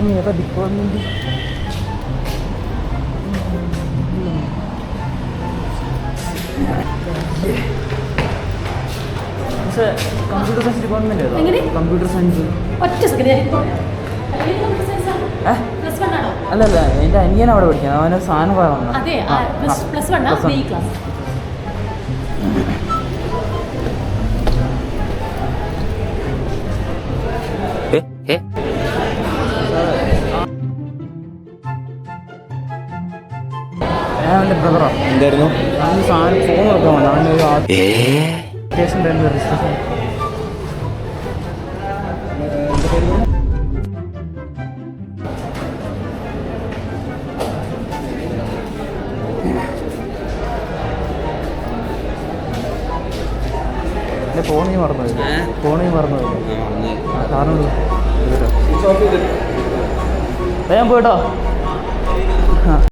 ഇനി ഏതാ ഡിപ്പാർട്ട്മെൻറ്റ്? പക്ഷേ കമ്പ്യൂട്ടർ സയൻസ് ഡിപ്പാർട്ട്മെൻറ്റ് ഏതാ? Computer science. അല്ലല്ല, എൻ്റെ അനിയൻ അവിടെ പഠിക്കുന്നത്. അവന് സാധനം പറഞ്ഞു. ഞാൻ അവൻ്റെ ബ്രദറാ. എന്തായിരുന്നു അവന് സാധനം ഫോൺ കൊടുക്കാൻ വന്നു. അവൻ്റെ ഒരു അത്യാവശ്യം ഉണ്ടായിരുന്നു രജിസ്ട്രേഷൻ. എൻ്റെ ഫോണിൽ മറന്നു കാരണം ഞാൻ പോയിട്ടോ.